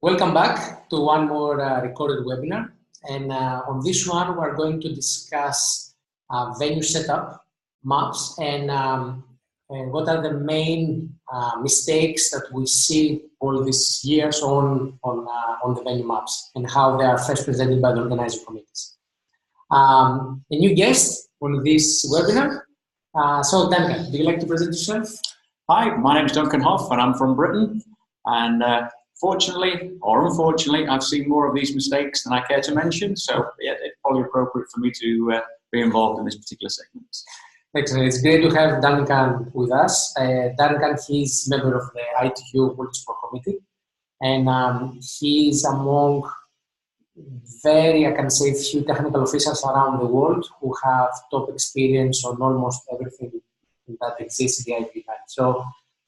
Welcome back to one more recorded webinar. And on this one, we're going to discuss venue setup, maps, and what are the main mistakes that we see all these years on the venue maps and how they are first presented by the organizing committees. A new guest on this webinar. So Duncan, do you like to present yourself? Hi, my name is Duncan Hoff and I'm from Britain. And fortunately or unfortunately, I've seen more of these mistakes than I care to mention. So yeah, it's probably appropriate for me to be involved in this particular segment. Excellent. It's great to have Duncan with us. Duncan, he's a member of the ITU Multisport Committee. And he's among very, I can say, few technical officials around the world who have top experience on almost everything that exists in the IP line. So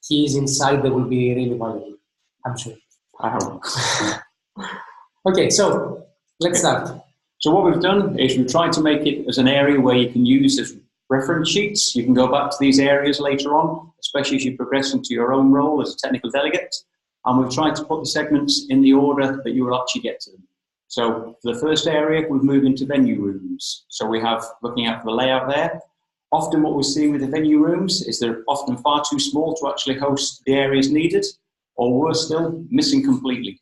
his insight that will be really valuable, I'm sure. I hope. Okay, so let's start. So what we've done is we've tried to make it as an area where you can use as reference sheets. You can go back to these areas later on, especially as you progress into your own role as a technical delegate. And we've tried to put the segments in the order that you will actually get to them. So for the first area, we've moved into venue rooms. So we have, looking at the layout there, often what we see with the venue rooms is they're often far too small to actually host the areas needed, or worse still, missing completely.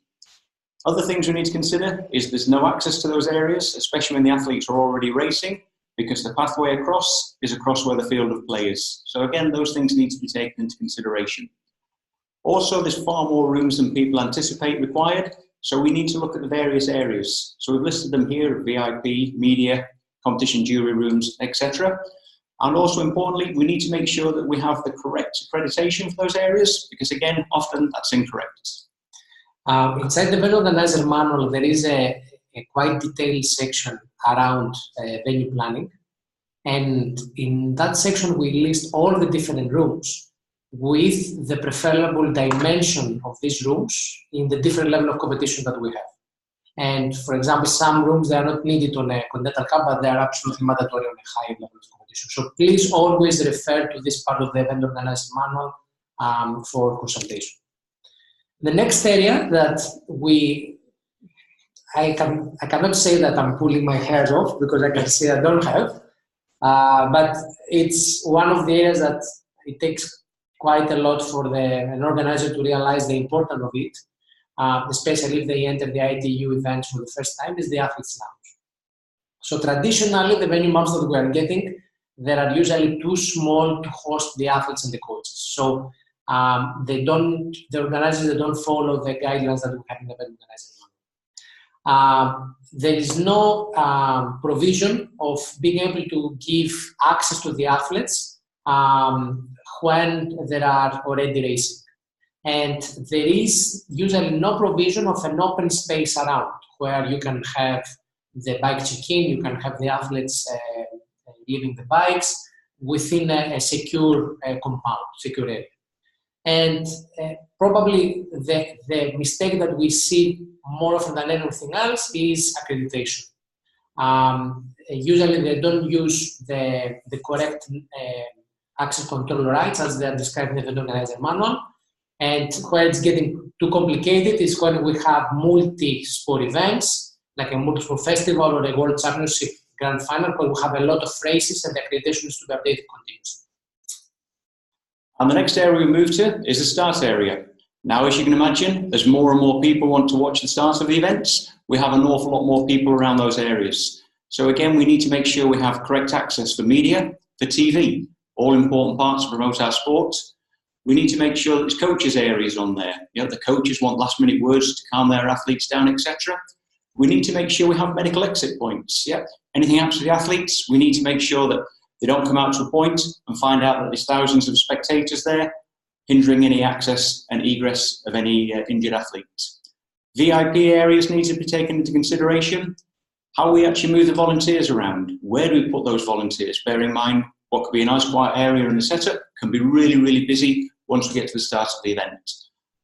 Other things we need to consider is there's no access to those areas, especially when the athletes are already racing, because the pathway across is across where the field of play is. So again, those things need to be taken into consideration. Also, there's far more rooms than people anticipate required, so we need to look at the various areas. So we've listed them here: VIP, media, competition jury rooms, etc. And also importantly, we need to make sure that we have the correct accreditation for those areas, because again, often that's incorrect. Inside the venue organizer manual, there is a quite detailed section around venue planning. And in that section, we list all the different rooms with the preferable dimension of these rooms in the different level of competition that we have. And for example, some rooms, they are not needed on a Continental Cup, but they are absolutely mandatory on a higher level of competition. So please always refer to this part of the event organizer manual for consultation. The next area that I cannot say that I'm pulling my hairs off because I can say I don't have, but it's one of the areas that it takes quite a lot for an organizer to realize the importance of it. Especially if they enter the ITU events for the first time, is the athletes lounge. So traditionally, the venue maps that we are getting, they are usually too small to host the athletes and the coaches. So the organizers, they don't follow the guidelines that we have in the venue organizer. There is no provision of being able to give access to the athletes when they are already racing. And there is usually no provision of an open space around where you can have the bike check-in, you can have the athletes leaving the bikes within a secure compound, secure area. And probably the mistake that we see more often than anything else is accreditation. Usually they don't use the correct access control rights as they are described in the event organizer manual. And where it's getting too complicated is when we have multi-sport events, like a multi-sport festival or a World Championship Grand Final, where we have a lot of races and the accreditation is to be updated continuously. And the next area we move to is the start area. Now, as you can imagine, as more and more people want to watch the start of the events, we have an awful lot more people around those areas. So again, we need to make sure we have correct access for media, for TV, all important parts to promote our sport. We need to make sure that there's coaches' areas on there. You know, the coaches want last-minute words to calm their athletes down, etc. We need to make sure we have medical exit points. Yeah, anything happens to the athletes, we need to make sure that they don't come out to a point and find out that there's thousands of spectators there, hindering any access and egress of any injured athletes. VIP areas need to be taken into consideration. How we actually move the volunteers around. Where do we put those volunteers? Bear in mind, what could be a nice quiet area in the setup can be really, really busy once we get to the start of the event.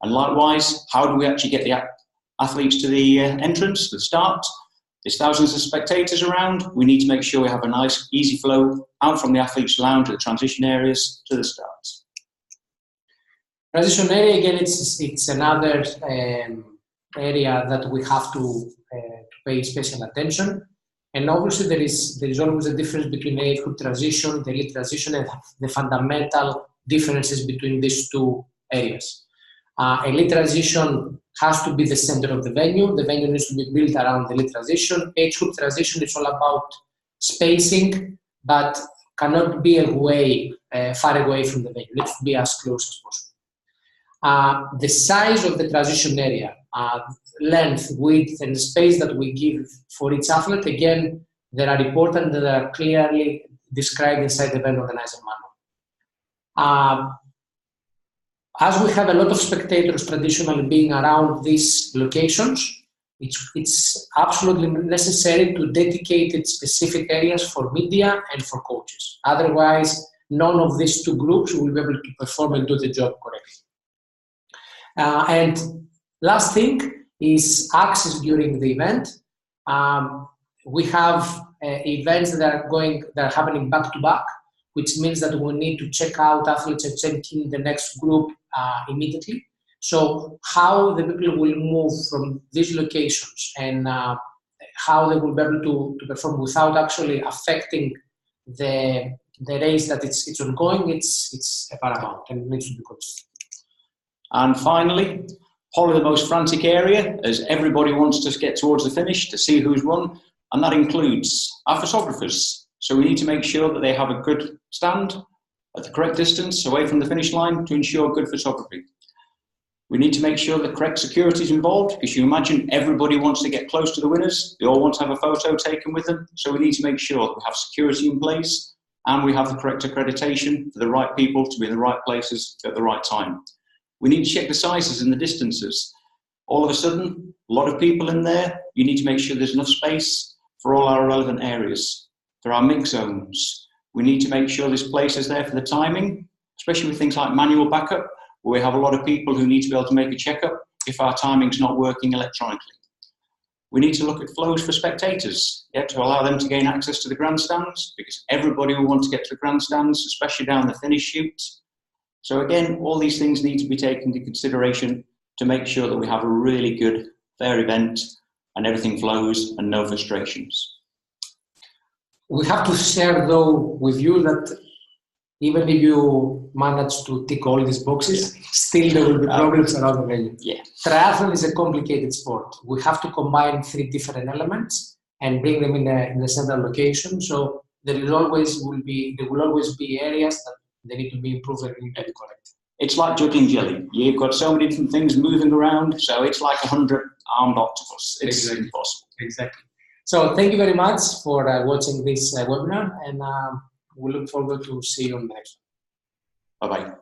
And likewise, how do we actually get the athletes to the entrance, to the start? There's thousands of spectators around. We need to make sure we have a nice, easy flow out from the athletes' lounge to the transition areas to the start. Transition area, again, it's another area that we have to pay special attention. And obviously there is always a difference between the age group transition, the elite transition, and the fundamental differences between these two areas. Elite transition has to be the center of the venue. The venue needs to be built around the elite transition. Age group transition is all about spacing, but cannot be far away from the venue. It needs to be as close as possible. The size of the transition area, length, width, and the space that we give for each athlete, again, they are important, that are clearly described inside the event organizer manual. As we have a lot of spectators traditionally being around these locations, it's absolutely necessary to dedicate specific areas for media and for coaches. Otherwise, none of these two groups will be able to perform and do the job correctly. And last thing is access during the event. We have events that are happening back to back, which means that we need to check out athletes and check in the next group immediately. So how the people will move from these locations and how they will be able to perform without actually affecting the race that it's ongoing, it's paramount and needs to be considered. And finally, probably the most frantic area, as everybody wants to get towards the finish to see who's won, and that includes our photographers. So we need to make sure that they have a good stand at the correct distance away from the finish line to ensure good photography. We need to make sure the correct security is involved, because you imagine everybody wants to get close to the winners. They all want to have a photo taken with them. So we need to make sure that we have security in place and we have the correct accreditation for the right people to be in the right places at the right time. We need to check the sizes and the distances. All of a sudden, a lot of people in there, you need to make sure there's enough space for all our relevant areas. There are mix zones. We need to make sure there's places there for the timing, especially with things like manual backup, where we have a lot of people who need to be able to make a checkup if our timing's not working electronically. We need to look at flows for spectators, to allow them to gain access to the grandstands, because everybody will want to get to the grandstands, especially down the finish chutes. So again, all these things need to be taken into consideration to make sure that we have a really good, fair event and everything flows and no frustrations. We have to share, though, with you that even if you manage to tick all these boxes, still there will be problems around the venue. Yeah. Triathlon is a complicated sport. We have to combine 3 different elements and bring them in the central location. So there will always be areas that they need to be improved and need to be corrected. It's like juggling jelly. You've got so many different things moving around, so it's like 100-armed octopus. It's impossible. Exactly. So thank you very much for watching this webinar, and we look forward to see you on the next one. Bye-bye.